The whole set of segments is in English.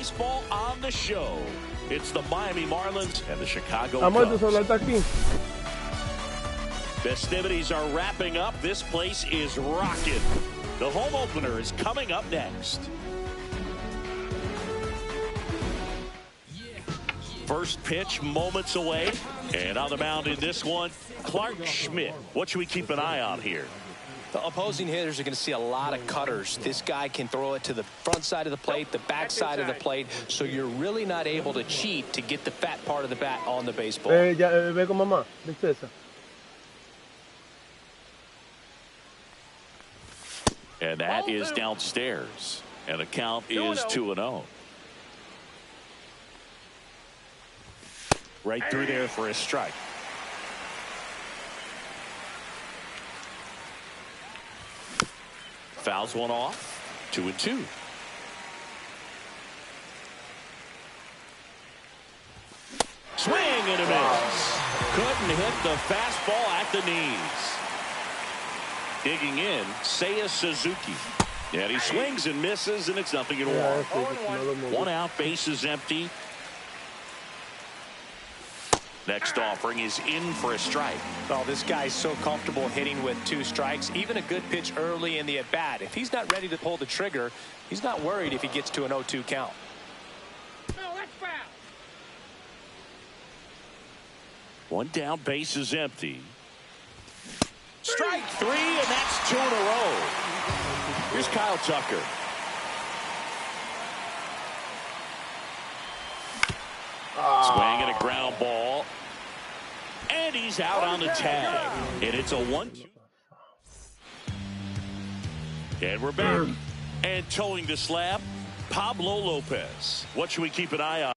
baseball on the show. It's the Miami Marlins and the Chicago Cubs. Festivities are wrapping up. This place is rocking. The home opener is coming up next. First pitch moments away. And on the mound in this one, Clark Schmidt. What should we keep an eye on here? The opposing hitters are going to see a lot of cutters. This guy can throw it to the front side of the plate, the back side of the plate, so you're really not able to cheat to get the fat part of the bat on the baseball. Ve con mamá, ¿viste esa? And that is downstairs. And the count is 2-0. Right through there for a strike. Fouls one off. 2-2. Swing and a miss. Couldn't hit the fastball at the knees. Digging in, Seiya Suzuki. And he swings and misses, and it's 0-1. 1 out, base is empty. Next offering is in for a strike. Oh, this guy's so comfortable hitting with 2 strikes. Even a good pitch early in the at-bat. If he's not ready to pull the trigger, he's not worried if he gets to an 0-2 count. No, that's foul. 1 down, base is empty. Strike 3, and that's 2 in a row. Here's Kyle Tucker. Swing and a ground ball. And he's out on the tag. And it's a 1-2. And we're back. And towing the slab, Pablo Lopez. What should we keep an eye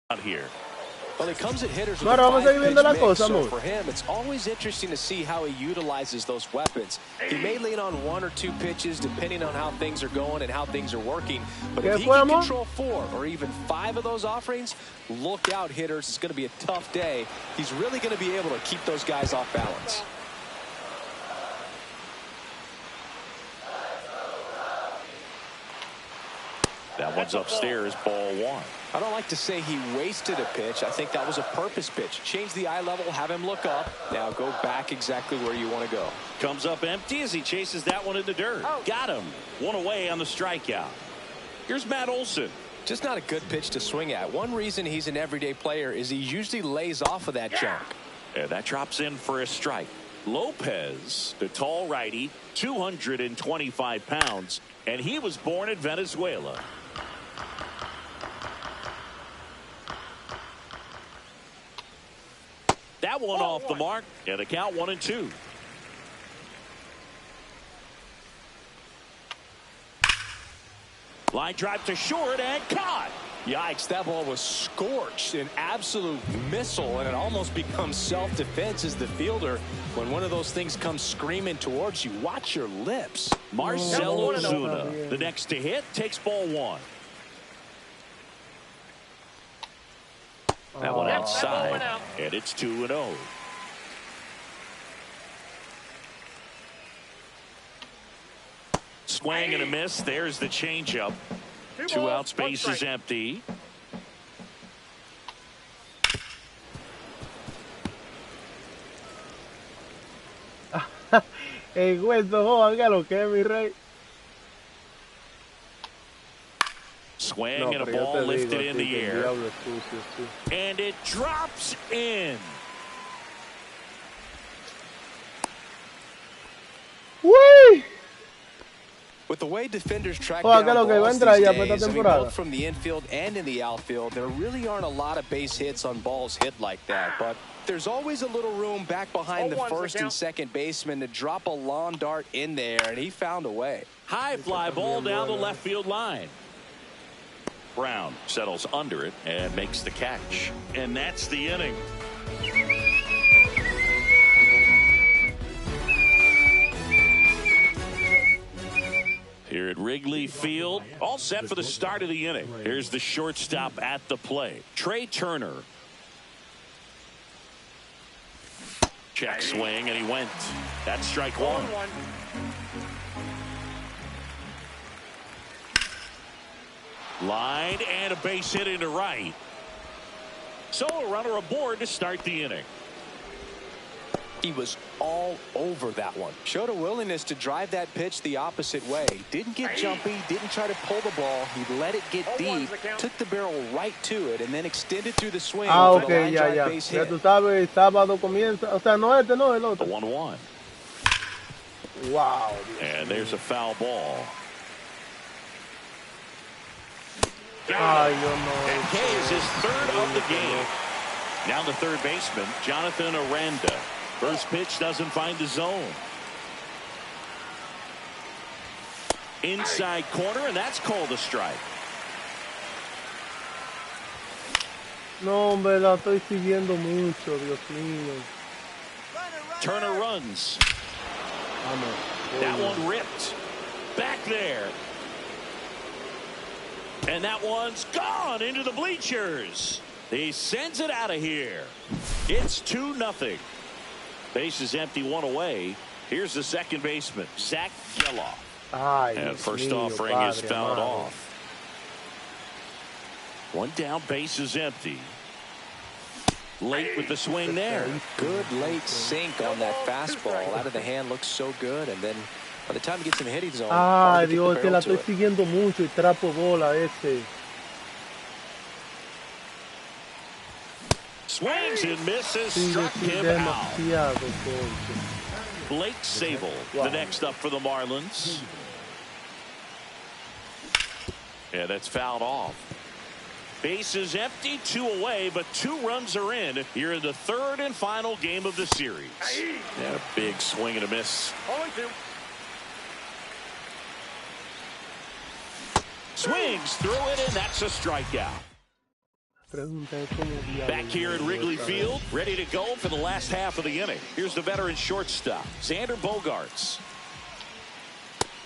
on here? Well, he comes at hitters with Bueno, vamos a seguir viendo la mix, cosa, so amor. for him, it's always interesting to see how he utilizes those weapons. He may lean on 1 or 2 pitches depending on how things are going and how things are working. But if he can control 4 or even 5 of those offerings, look out, hitters. It's going to be a tough day. He's really going to be able to keep those guys off balance. That one's upstairs, ball 1. I don't like to say he wasted a pitch. I think that was a purpose pitch. Change the eye level, have him look up. Now go back exactly where you want to go. Comes up empty as he chases that one in the dirt. Got him. 1 away on the strikeout. Here's Matt Olson. Just not a good pitch to swing at. One reason he's an everyday player is he usually lays off of that junk. And that drops in for a strike. Lopez, the tall righty, 225 pounds, and he was born in Venezuela. That one off the mark, and the count 1-2. Line drive to short and caught. Yikes, that ball was scorched, an absolute missile, and it almost becomes self-defense as the fielder. When one of those things comes screaming towards you, watch your lips. Marcell Ozuna, the next to hit, takes ball 1. That one outside, and it's 2-0. Swing and a miss. There's the changeup. 2 out, space is empty. El hueso, joder, lo que es, mi rey. Swing and a ball lifted in the air. And it drops in. Whee! With the way defenders track down balls these days, both from the infield and in the outfield, there really aren't a lot of base hits on balls hit like that. But there's always a little room back behind the first and second baseman to drop a lawn dart in there, and he found a way. High fly ball down the left field line. Brown settles under it and makes the catch. And that's the inning. Here at Wrigley Field, all set for the start of the inning. Here's the shortstop at the plate, Trey Turner. Check swing, and he went. That's strike 1. Line and a base hit into right. So a runner aboard to start the inning. He was all over that one. Showed a willingness to drive that pitch the opposite way. Didn't get jumpy, didn't try to pull the ball. He let it get deep, took the barrel right to it, and then extended through the swing for the line drive base hit. Ya tú sabes, sábado comienza. O sea, no este, no el otro. The 1-1. Wow. And there's a foul ball. Ay, yo no. And Kay is his third of the game. Now the third baseman, Jonathan Aranda. First pitch doesn't find the zone. Inside corner, and that's called a strike. No, hombre, la estoy siguiendo mucho, Dios mío. Turner runs. Vamos. That one ripped. Back there. And that one's gone into the bleachers. He sends it out of here. It's 2-0. Base is empty, one away. Here's the second baseman, Zach Geloff. And first offering is fouled off. One down, base is empty. Late with the swing there. Good late sink on that fastball. Out of the hand, looks so good. And then by the time he gets in the hitting zone, ay, Dios, te la estoy siguiendo mucho y trapo bola ese. Swings and misses, struck him out. Blake Sable, the next up for the Marlins. Yeah, that's fouled off. Base is empty, 2 away, but 2 runs are in here in the third and final game of the series. And a big swing and a miss. 0-2. Swings through it, and that's a strikeout. Back here at Wrigley Field, ready to go for the last half of the inning. Here's the veteran shortstop, Xander Bogaerts.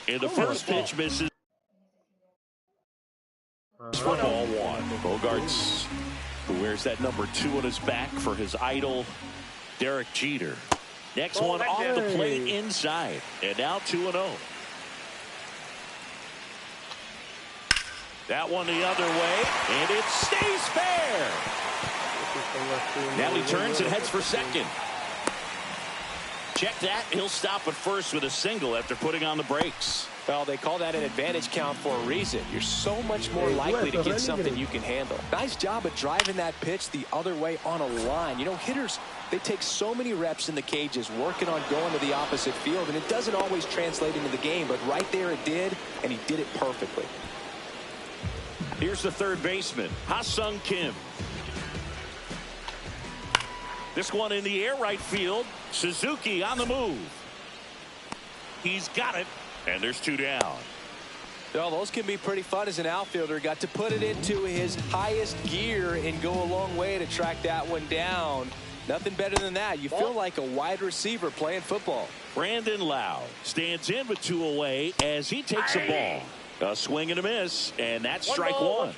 And the first pitch misses for ball 1. Bogaerts, who wears that number 2 on his back for his idol, Derek Jeter. Next one off the plate inside, and now 2-0. That one the other way, and it stays fair. Now he turns and heads for second. Check that. He'll stop at first with a single after putting on the brakes. Well, they call that an advantage count for a reason. You're so much more likely to get something you can handle. Nice job of driving that pitch the other way on a line. You know, hitters, they take so many reps in the cages working on going to the opposite field, and it doesn't always translate into the game, but right there it did, and he did it perfectly. Here's the third baseman, Ha-Sung Kim. This one in the air right field. Suzuki on the move. He's got it, and there's 2 down. Well, those can be pretty fun as an outfielder. Got to put it into his highest gear and go a long way to track that one down. Nothing better than that. You feel like a wide receiver playing football. Brandon Lau stands in with 2 away as he takes a ball. A swing and a miss, and that's strike 1.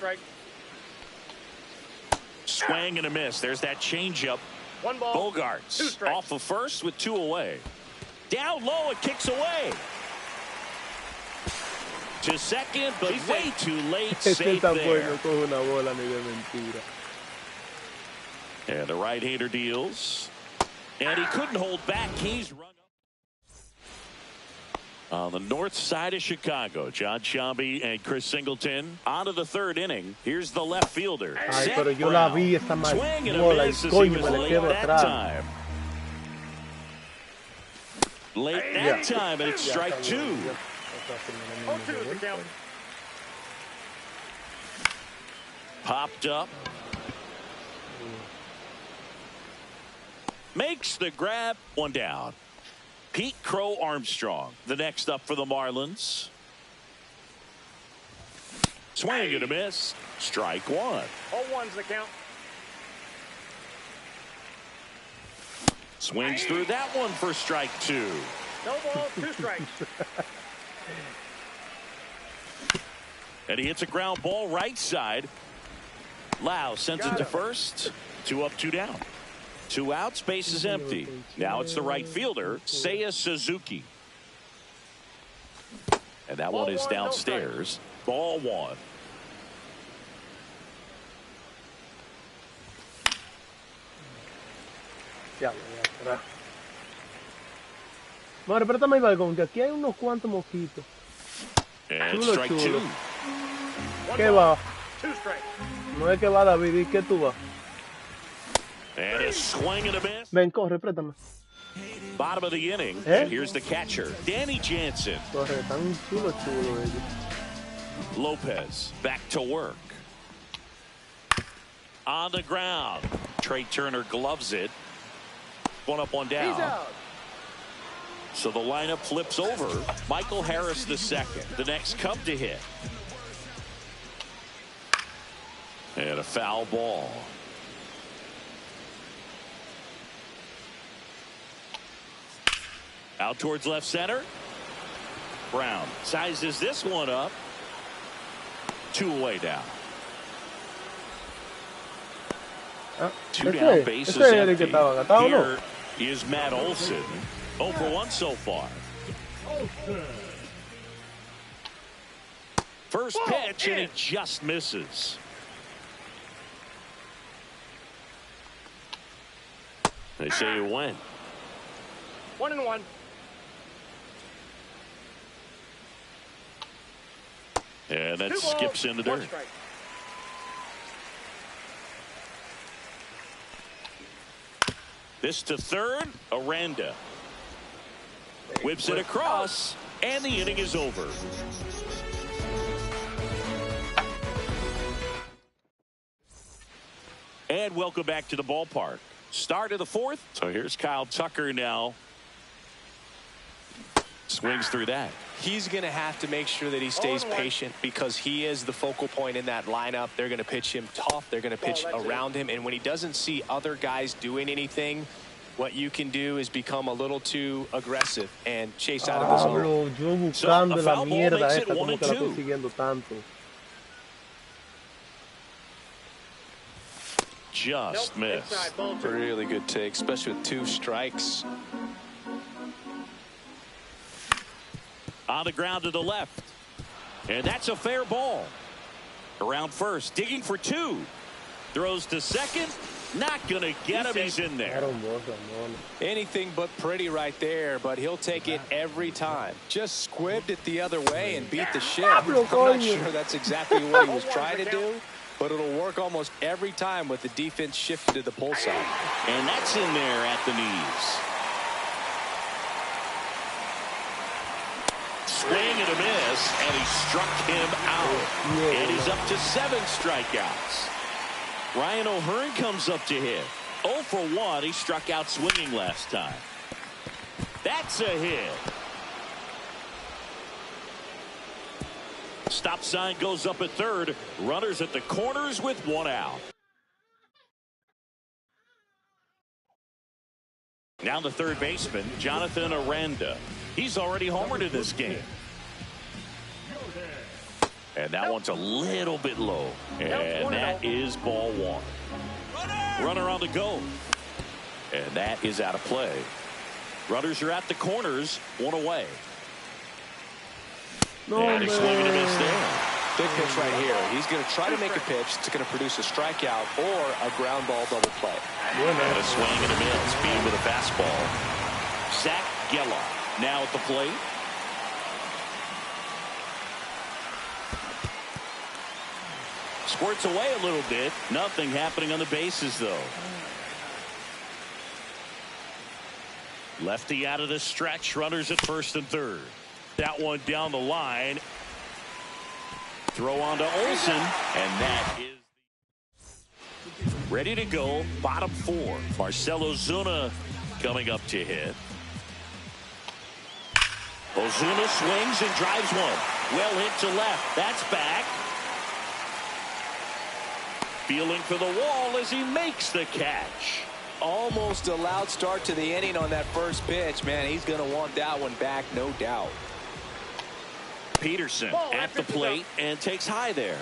Swing and a miss. There's that changeup. Bogaerts off of first with 2 away. Down low, it kicks away. To second, but way too late. Safe there. And the right-hander deals. And he couldn't hold back. He's run up. On the north side of Chicago, John Shambi and Chris Singleton on to the third inning. Here's the left fielder. Ay, pero yo la vi esta Swing and a miss as he was late that time. Late that time, and it's strike 2. 0-2 is the count. Popped up. Makes the grab, 1 down. Pete Crow Armstrong, the next up for the Marlins. Swing and a miss. Strike 1. 0-1's the count. Swings through that one for strike 2. No ball, 2 strikes. And he hits a ground ball right side. Lau sends it to first. 2 up, 2 down. 2 outs, base is empty. Now it's the right fielder, Seiya Suzuki. And that one is downstairs. Ball 1. Ya, atrás. Madre, préstame el balcón, que aquí hay unos cuantos mosquitos. Chulo, chulo. ¿Qué va? No es que va David, ¿y qué tú vas? Ven, corre, préstame. Bottom of the inning. And here's the catcher, Danny Jansen. Corre, tan chulo ellos. Lopez back to work. On the ground. Trey Turner gloves it. One up, one down. He's out. So the lineup flips over. Michael Harris the second. The next Cub to hit. And a foul ball. Out towards left center. Brown sizes this one up. 2 away down. Two down, bases empty. Here is Matt Olson. 0 for 1 so far. First pitch, and he just misses. They say he went. 1-1. And that skips in the dirt. This to third. Aranda whips it across, and the inning is over. And welcome back to the ballpark. Start of the fourth. So here's Kyle Tucker now. Swings through that. He's going to have to make sure that he stays patient because he is the focal point in that lineup. They're going to pitch him tough. They're going to pitch around him. And when he doesn't see other guys doing anything, what you can do is become a little too aggressive and chase out of the zone. Yo buscando la mierda esta, como que la estoy siguiendo tanto. Just missed. Really good take, especially with 2 strikes. On the ground to the left. And that's a fair ball. Around first, digging for 2. Throws to second. Not going to get him. He's in there. Anything but pretty right there, but he'll take it every time. Just squibbed it the other way and beat the shit. I'm not sure that's exactly what he was trying to do, but it'll work almost every time with the defense shifted to the pull side. And that's in there at the knees. Swing and a miss, and he struck him out. And he's up to 7 strikeouts. Ryan O'Hearn comes up to hit. 0 for 1. He struck out swinging last time. That's a hit. Stop sign goes up at third. Runners at the corners with 1 out. Now the third baseman, Jonathan Aranda. He's already homered in this game. And that one's a little bit low. And that is ball 1. Runner on the go. And that is out of play. Runners are at the corners, 1 away. And he's swinging a miss there. Big pitch right here. He's going to try to make a pitch that's going to produce a strikeout or a ground ball double play. And a swing and a miss. Speed with a fastball. Zach Geloff now at the plate. Squirts away a little bit. Nothing happening on the bases, though. Lefty out of the stretch. Runners at first and third. That one down the line. Throw on to Olson. And that is ready to go. Bottom 4. Marcell Ozuna coming up to hit. Ozuna swings and drives one. Well hit to left. That's back. Feeling for the wall as he makes the catch. Almost a loud start to the inning on that first pitch. Man, he's going to want that one back, no doubt. Peterson at the plate and takes high there.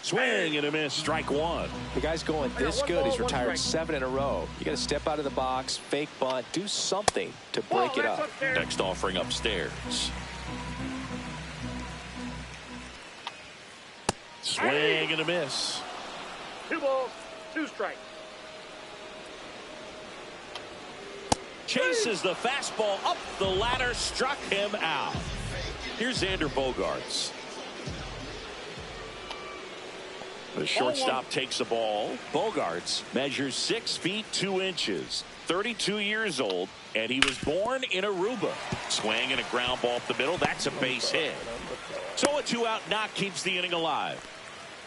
Swing and a miss. Strike 1. The guy's going this good. He's retired 7 in a row. You got to step out of the box, fake bunt, do something to break it up. Next offering upstairs. Swing and a miss. 2 balls, 2 strikes. Chases the fastball up the ladder, struck him out. Here's Xander Bogaerts. The shortstop takes the ball. Bogaerts measures 6 feet 2 inches, 32 years old, and he was born in Aruba. Swing and a ground ball up the middle. That's a base hit. So a 2-out knock keeps the inning alive.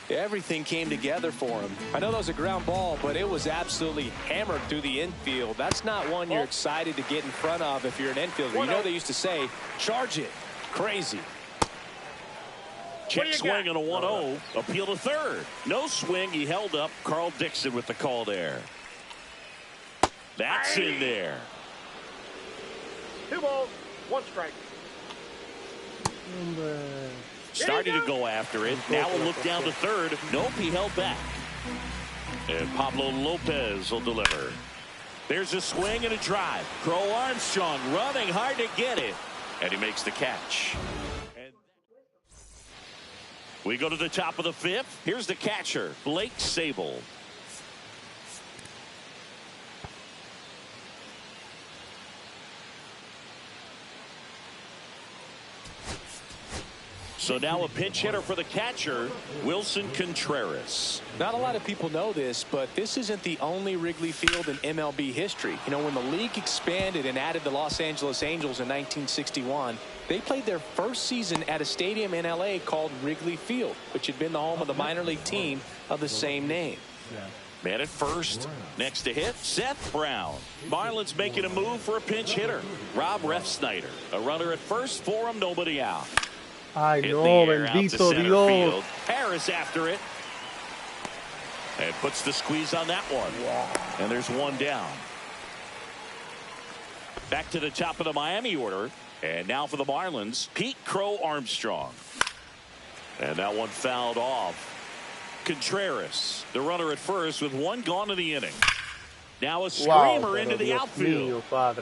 Everything came together for him. I know that was a ground ball, but it was absolutely hammered through the infield. That's not one you're excited to get in front of if you're an infielder. You know they used to say, charge it. Crazy. Check swing on a 1-0. Appeal to third. No swing. He held up. Carl Dixon with the call there. That's in there. 2 balls, 1 strike. Starting to go after it. Now we'll look down to third. Nope, he held back. And Pablo Lopez will deliver. There's a swing and a drive. Crow Armstrong running hard to get it. And he makes the catch. We go to the top of the 5th. Here's the catcher, Blake Sable. So now a pinch hitter for the catcher, Wilson Contreras. Not a lot of people know this, but this isn't the only Wrigley Field in MLB history. You know, when the league expanded and added the Los Angeles Angels in 1961, they played their first season at a stadium in L.A. called Wrigley Field, which had been the home of the minor league team of the same name. Man at first. Next to hit, Seth Brown. Marlins making a move for a pinch hitter. Rob Refsnyder. A runner at first for him, nobody out. Ay, no, bendito Dios. Harris after it. And puts the squeeze on that one. Wow. And there's one down. Back to the top of the Miami order. And now for the Marlins, Pete Crow Armstrong. And that one fouled off. Contreras, the runner at first with 1 gone in the inning. Now a screamer into the outfield. Harris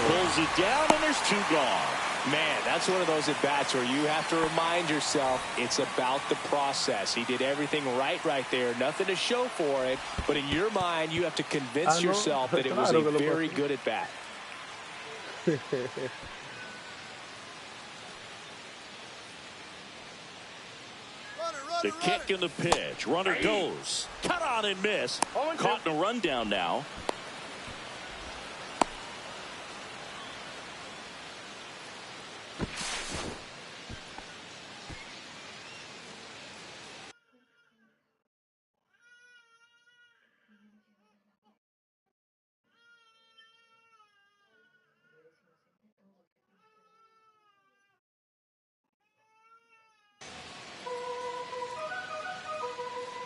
pulls it down, and there's 2 gone. Man, that's one of those at-bats where you have to remind yourself it's about the process. He did everything right there. Nothing to show for it. But in your mind, you have to convince yourself that it was a very good at-bat. The kick and the pitch. Runner goes. Cut on and miss. Caught in a rundown now.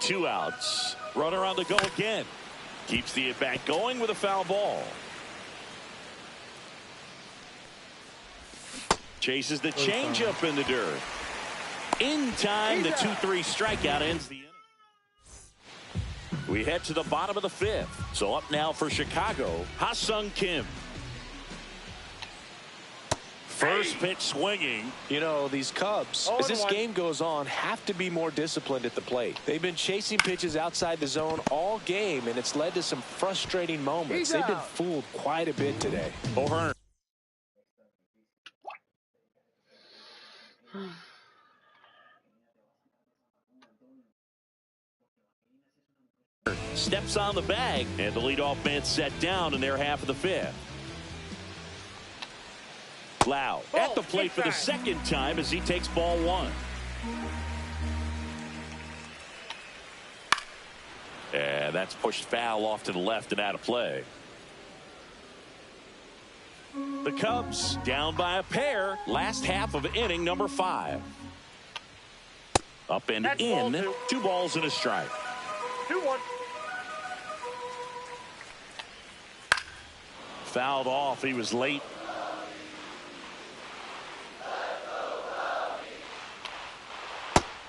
Two outs. Runner on the go again. Keeps the at-bat going with a foul ball. Chases the changeup in the dirt. In time, the 2-3 strikeout ends the inning. We head to the bottom of the 5th. So up now for Chicago, Ha-Sung Kim. First pitch swinging. You know, these Cubs, as this game goes on, have to be more disciplined at the plate. They've been chasing pitches outside the zone all game, and it's led to some frustrating moments. They've been fooled quite a bit today. O'Hearn. Steps on the bag, and the leadoff man set down in their half of the 5th. Lau at the plate for the second time as he takes ball 1. And that's pushed foul off to the left and out of play. The Cubs down by a pair. Last half of inning number 5. Up and in. 2 balls and a strike. 2-1. Fouled off. He was late.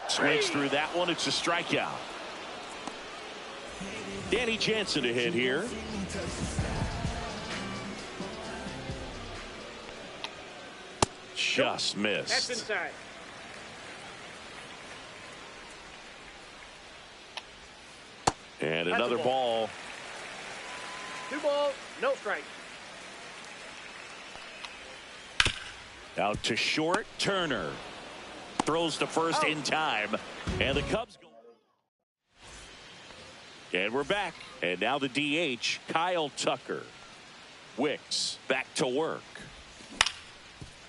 Swings through that one. It's a strikeout. Danny Jansen to hit here. Just missed. That's inside. And another ball. 2 balls, no strikes. Out to short. Turner throws to first in time. And the Cubs go. And we're back. And now the DH, Kyle Tucker. Wicks back to work.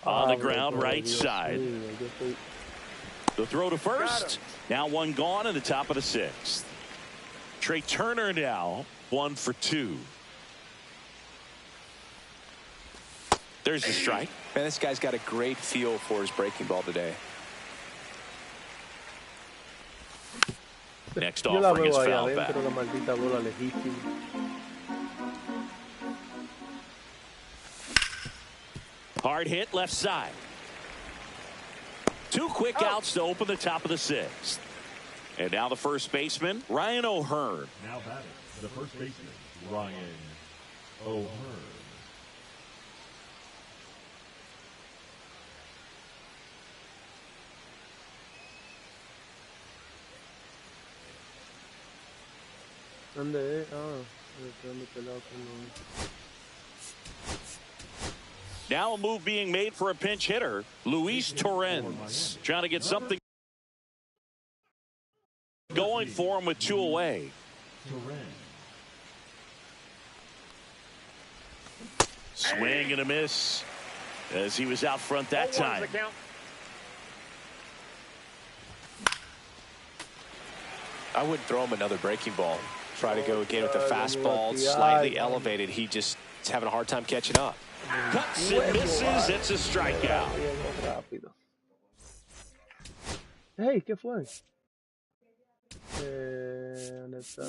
On the ground, right side. The throw to first. Now one gone in the top of the 6th. Trey Turner now 1 for 2. There's the strike. Man, this guy's got a great feel for his breaking ball today. Next offering is foul back. Hard hit left side. 2 quick outs to open the top of the 6th. And now the first baseman, Ryan O'Hearn. Now batting, the first baseman, Ryan O'Hearn. Now a move being made for a pinch hitter, Luis Torrens, trying to get something going for him with 2 away. Swing and a miss as he was out front that time. I wouldn't throw him another breaking ball. Try to go again with the fastball slightly elevated. He just is having a hard time catching up. Cuts and misses. It's a strikeout. Hey, ¿qué fue? ¿Dónde está?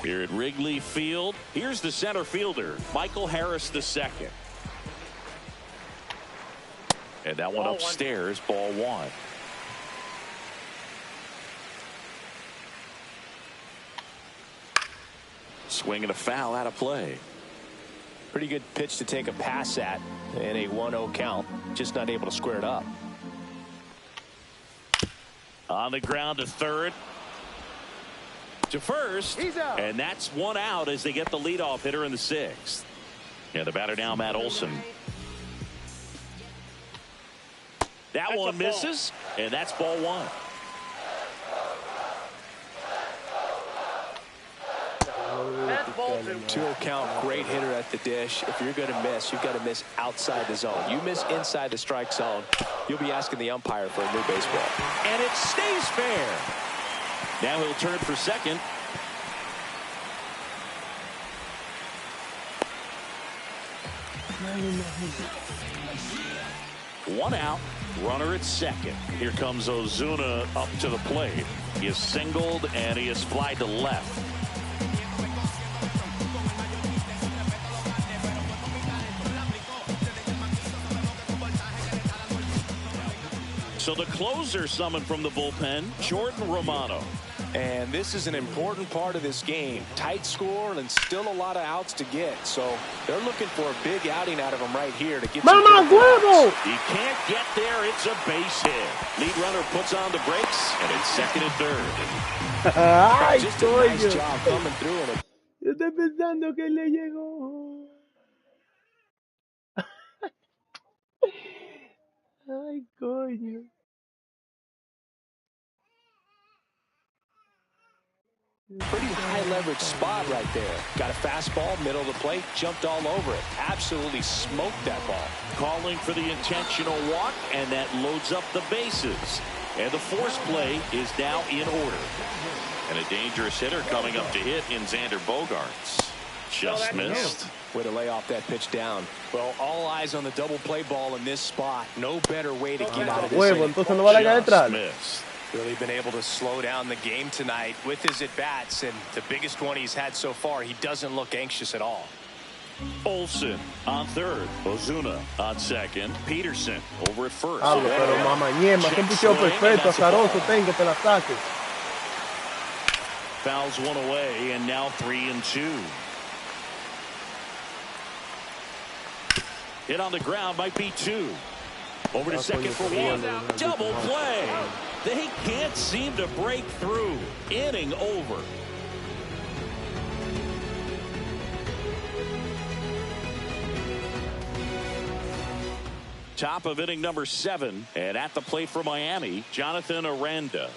Here at Wrigley Field, here's the center fielder, Michael Harris II. And that one upstairs, ball 1. Swing and a foul out of play. Pretty good pitch to take a pass at in a 1-0 count. Just not able to square it up. On the ground to third. To first. And that's 1 out as they get the leadoff hitter in the 6th. Yeah, the batter now, Matt Olson. That one misses, and that's ball 1. Ball 2. 2-0 count, great hitter at the dish. If you're going to miss, you've got to miss outside the zone. You miss inside the strike zone, you'll be asking the umpire for a new baseball. And it stays fair. Now he'll turn for second. One out, runner at second. Here comes Ozuna up to the plate. He is singled and he is flied to left. So the closer summoned from the bullpen, Jordan Romano. And this is an important part of this game. Tight score and still a lot of outs to get. So they're looking for a big outing out of him right here to get some huevo! He can't get there. It's a base hit. Lead runner puts on the brakes, and it's second and third. Ay, just a nice job coming through. And yo estoy pensando que le llegó. Ay, coño. Pretty high leverage spot right there. Got a fastball, middle of the plate, jumped all over it. Absolutely smoked that ball. Calling for the intentional walk, and that loads up the bases. And the force play is now in order. And a dangerous hitter coming up to hit in Xander Bogaerts. Just missed. Way to lay off that pitch down. Well, all eyes on the double play ball in this spot. No better way to get out of this inning. Just missed. Really been able to slow down the game tonight with his at-bats, and the biggest one he's had so far, he doesn't look anxious at all. Olsen on third. Ozuna on second. Peterson over at first. Pero mamá ñema, es un picheo perfecto, azaroso, ten que te la saques. Fouls one away, and now 3-2. Hit on the ground, might be 2. Over to second for 1. Double play. They can't seem to break through. Inning over. Top of inning number 7, and at the plate for Miami, Jonathan Aranda.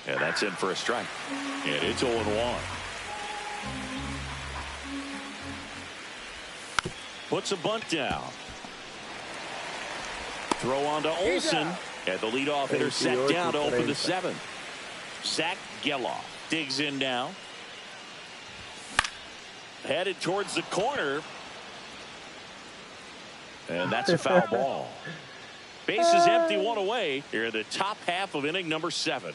And that's in for a strike. And it's 0-1. Puts a bunt down. Throw on to Olsen. And the leadoff hitter set down to open the 7th. Zach Geloff digs in now. Headed towards the corner. And that's a foul ball. Bases empty, 1 away. Here in the top half of inning number 7.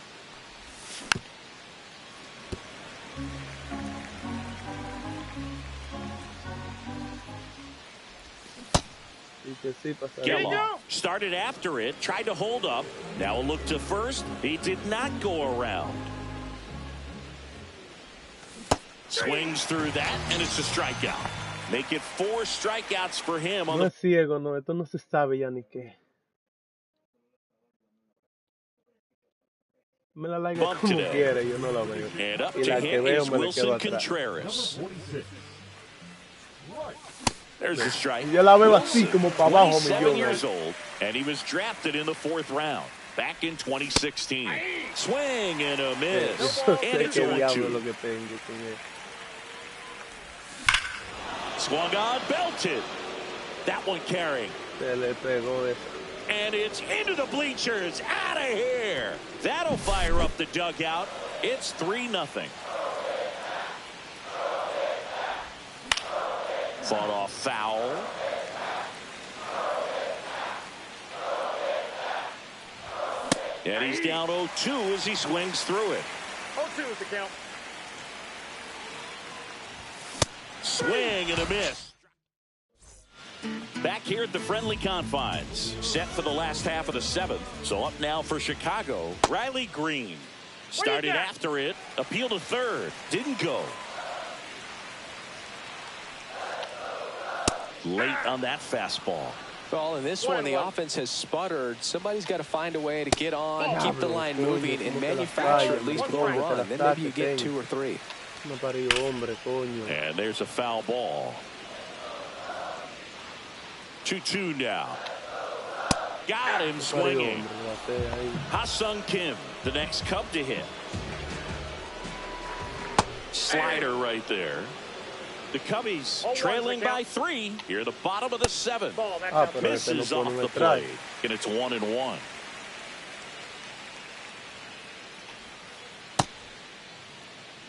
Geloff started after it, tried to hold up. Now a look to first. He did not go around. Swings through that, and it's a strikeout. Make it 4 strikeouts for him. No es ciego, no. Esto no se sabe ya ni qué. Me la like como quiere, yo no la veo. And up to him is Wilson Contreras. There's a strike. Yo la veo así como para abajo, 27 years old, and he was drafted in the 4th round back in 2016. Swing and a miss. And it's 0-2. Swung on, belted. That one carrying. And it's into the bleachers. Out of here. That'll fire up the dugout. It's 3-0. Fought off foul. And he's down 0-2 as he swings through it. 0-2 is the count. Swing and a miss. Back here at the friendly confines. Set for the last half of the 7th. So up now for Chicago, Riley Green. Started after it. Appeal to third. Didn't go. Late on that fastball. Well, in this one, the offense has sputtered. Somebody's got to find a way to get on, keep the line moving, and manufacture at least 1 run. Then maybe you get 2 or 3. And there's a foul ball. 2-2 now. Got him swinging. Ha-Sung Kim, the next Cub to hit. Slider right there. The Cubbies trailing by 3 here at the bottom of the 7th. Misses off the plate, and it's 1-1.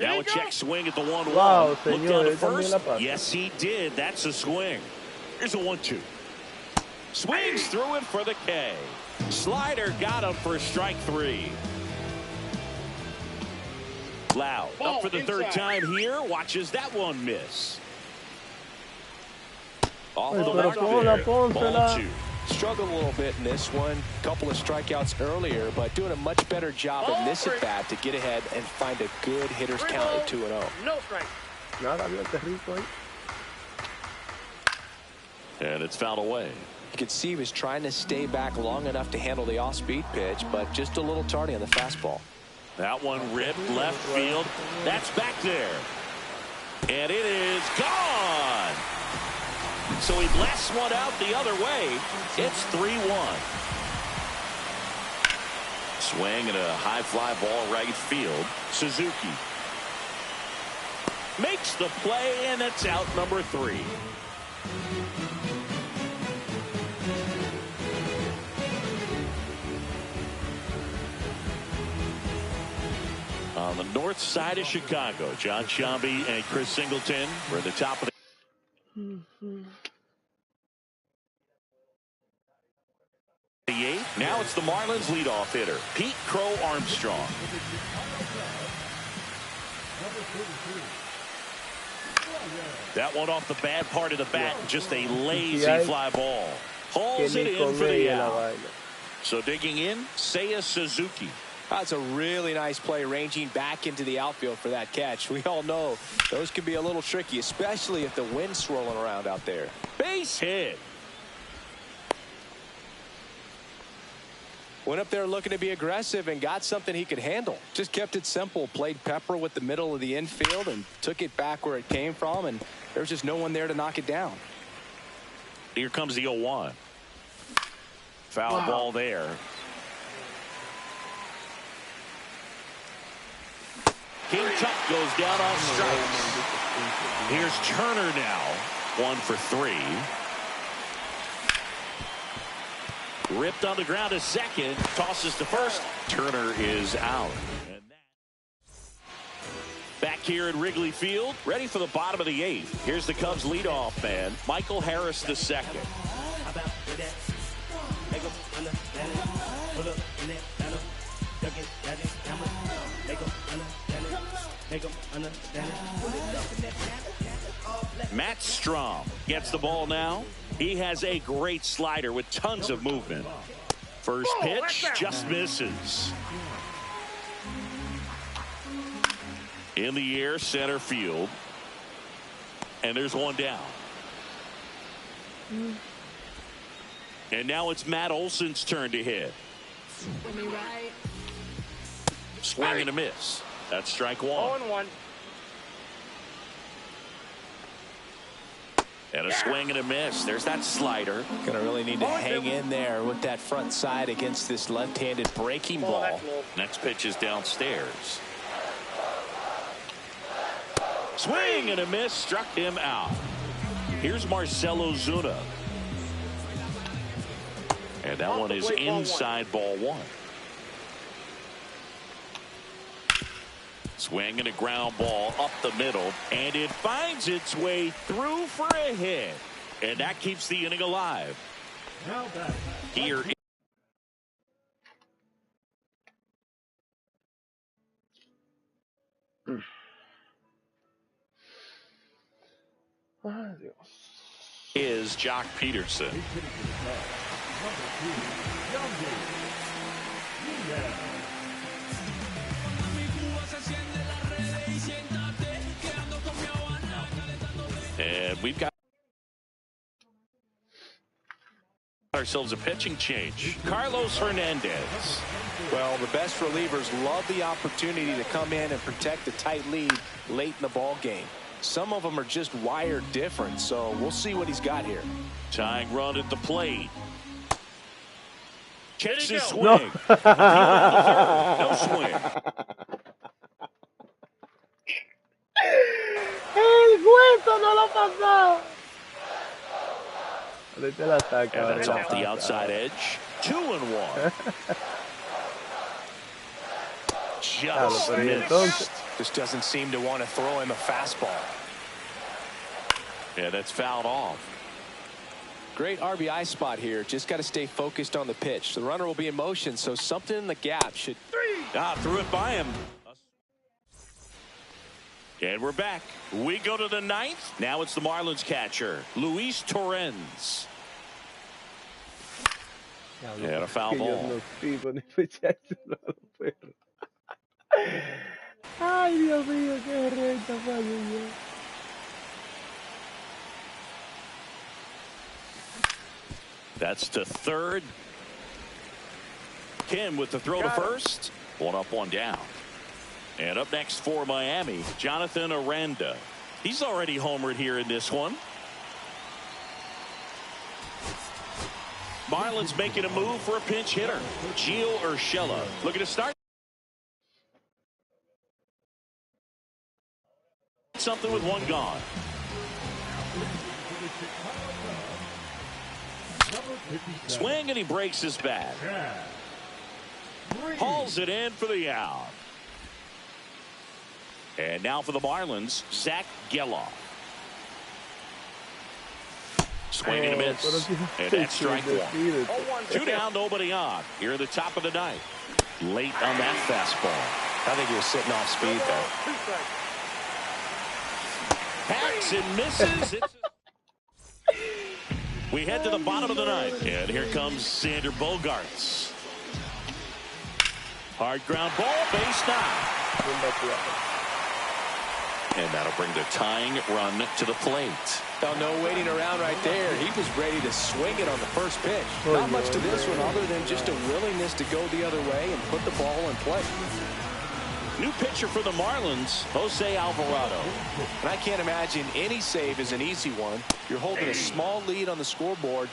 Now a check swing at the 1-1. Wow, Look down to first. Yes, he did. That's a swing. Here's a 1-2. Swings through it for the K. Slider got him for strike 3. Loud up for the 3rd time here. Watches that one miss. Off of the mark there. Ball 2. Struggled a little bit in this one. Couple of strikeouts earlier, but doing a much better job in this at bat to get ahead and find a good hitter's count at 2-0. No strike. And it's fouled away. You could see he was trying to stay back long enough to handle the off-speed pitch, but just a little tardy on the fastball. That one ripped left field. That's back there. And it is gone. So he blasts one out the other way. It's 3-1. Swing and a high fly ball right field. Suzuki makes the play, and it's out number 3. On the north side of Chicago, John Sciambi and Chris Singleton were at the top of the 8th. Now it's the Marlins leadoff hitter, Pete Crow Armstrong. That one off the bad part of the bat, just a lazy fly ball. Hauls it in for the out. So digging in, Seiya Suzuki. That's a really nice play, ranging back into the outfield for that catch. We all know those can be a little tricky, especially if the wind's swirling around out there. Base hit. Went up there looking to be aggressive and got something he could handle. Just kept it simple. Played pepper with the middle of the infield and took it back where it came from. And there's just no one there to knock it down. Here comes the 0-1. Foul ball there. King Tuck goes down on strikes. Here's Turner now. 1 for 3. Ripped on the ground to second. Tosses to first. Turner is out. Back here at Wrigley Field, ready for the bottom of the 8th. Here's the Cubs leadoff man, Michael Harris II. Matt Strom gets the ball now. He has a great slider with tons of movement. First pitch just misses. In the air, center field. And there's one down. And now it's Matt Olson's turn to hit. Swing and a miss. That's strike 1. 0-1. And a swing and a miss. There's that slider. Going to really need to hang in there with that front side against this left-handed breaking ball. Next pitch is downstairs. Swing and a miss. Struck him out. Here's Marcell Ozuna. And that one is inside ball 1. Swing and a ground ball up the middle, and it finds its way through for a hit, and that keeps the inning alive. Here. Is Jock Peterson. And we've got ourselves a pitching change. Carlos Hernandez. Well, the best relievers love the opportunity to come in and protect a tight lead late in the ball game. Some of them are just wired different, so we'll see what he's got here. Tying run at the plate. Catches his swing. No. No swing. El hueso no lo pasó. Ahorita la saca. And that's off the outside edge. 2-1. Just missed. Just doesn't seem to want to throw him a fastball. Yeah, that's fouled off. Great RBI spot here. Just got to stay focused on the pitch. The runner will be in motion, so something in the gap should. Threw it by him. And we're back. We go to the 9th. Now it's the Marlins catcher, Luis Torrens. And a foul ball. Ay, Dios mío, qué renta fallo. That's to third. Kim with the throw to first. 1 up, 1 down. And up next for Miami, Jonathan Aranda. He's already homered here in this one. Marlins making a move for a pinch hitter. Gio Urshela looking to start something with 1 gone. Swing and he breaks his bat. Hauls it in for the out. And now for the Marlins, Zach Geloff. Swing and a miss. And that's strike 1. 2 down, nobody on. Here at the top of the 9th. Late on that fastball. I think he was sitting off speed there. Hacks and misses. We head to the bottom of the 9th. And here comes Xander Bogaerts. Hard ground ball, base 9. And that'll bring the tying run to the plate. Well, no waiting around right there. He was ready to swing it on the first pitch. Not much to this one other than just a willingness to go the other way and put the ball in play. New pitcher for the Marlins, Jose Alvarado. And I can't imagine any save is an easy one. You're holding a small lead on the scoreboard.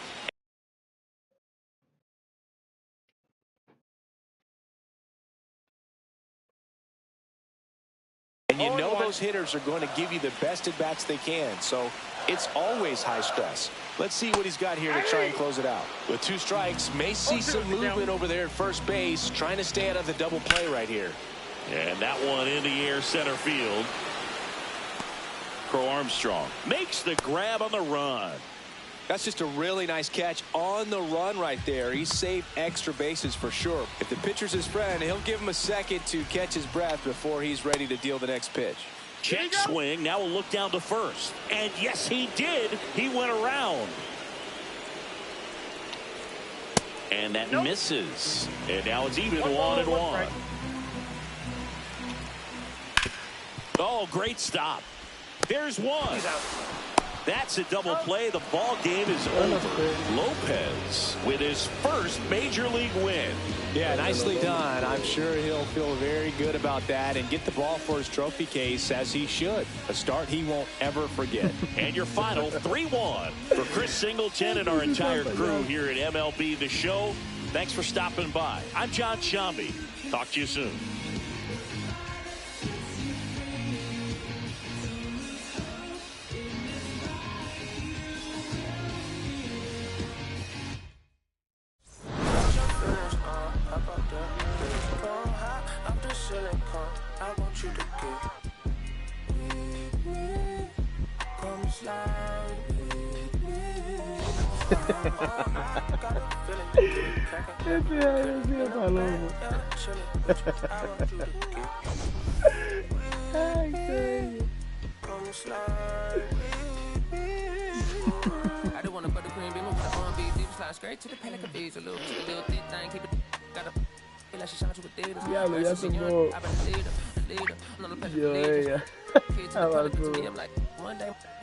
And you know those hitters are going to give you the best at-bats they can. So it's always high stress. Let's see what he's got here to try and close it out. With 2 strikes, may see some movement over there at first base, trying to stay out of the double play right here. And that one in the air center field. Crow Armstrong makes the grab on the run. That's just a really nice catch on the run right there. He saved extra bases for sure. If the pitcher's his friend, he'll give him a second to catch his breath before he's ready to deal the next pitch. Check swing. Now we'll look down to first. And yes, he did. He went around. And that misses. And now it's even 1-1. Oh, great stop. There's one. That's a double play. The ball game is over. Lopez with his first major league win. Yeah, nicely done. I'm sure he'll feel very good about that and get the ball for his trophy case, as he should. A start he won't ever forget. And your final 3-1 for Chris Singleton and our entire crew here at MLB The Show. Thanks for stopping by. I'm John Shambi. Talk to you soon. I don't want to butter cream, be moving the R&B, deep slide straight to the pen like a bees, a little thick thing, keep it, got a feel like she shot you with data. Diablo, ya tomó. Yo, ella.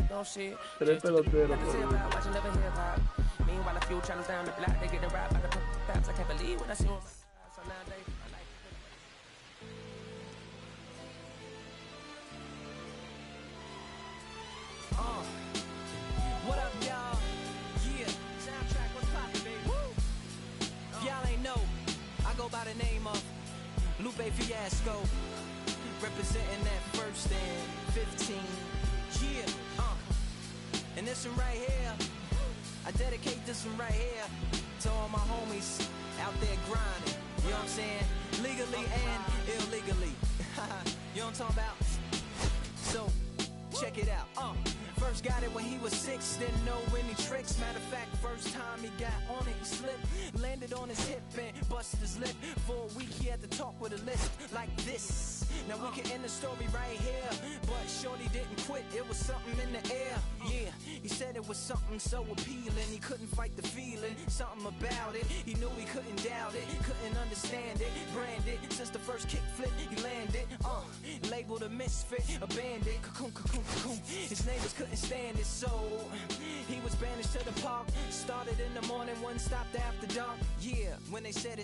Avanzó. 3 peloteros. Meanwhile, a few channels down the block, they getting robbed by the cops. I can't believe what I see on my eyes. So nowadays, I like what up, y'all? Yeah, soundtrack, what's poppin', baby? Woo! Y'all ain't know, I go by the name of Mlbtheshow, representing that first and 15. Yeah, and this one right here, I dedicate this one right here to all my homies out there grinding. You know what I'm saying? Legally and illegally. You know what I'm talking about? So, check it out. First got it when he was 6, didn't know any tricks. Matter of fact, first time he got on it, he slipped, landed on his hip and busted his lip. For a week he had to talk with a lisp like this. Now we can end the story right here, but shorty didn't quit, it was something in the air. Yeah, he said it was something so appealing, he couldn't fight the feeling, something about it, he knew he couldn't doubt it, couldn't understand it, branded, since the first kick flip he landed, labeled a misfit, a bandit, cocoon, cocoon, cocoon. His neighbors couldn't stand it, so he was banished to the park, started in the morning, one stopped after dark. Yeah, when they said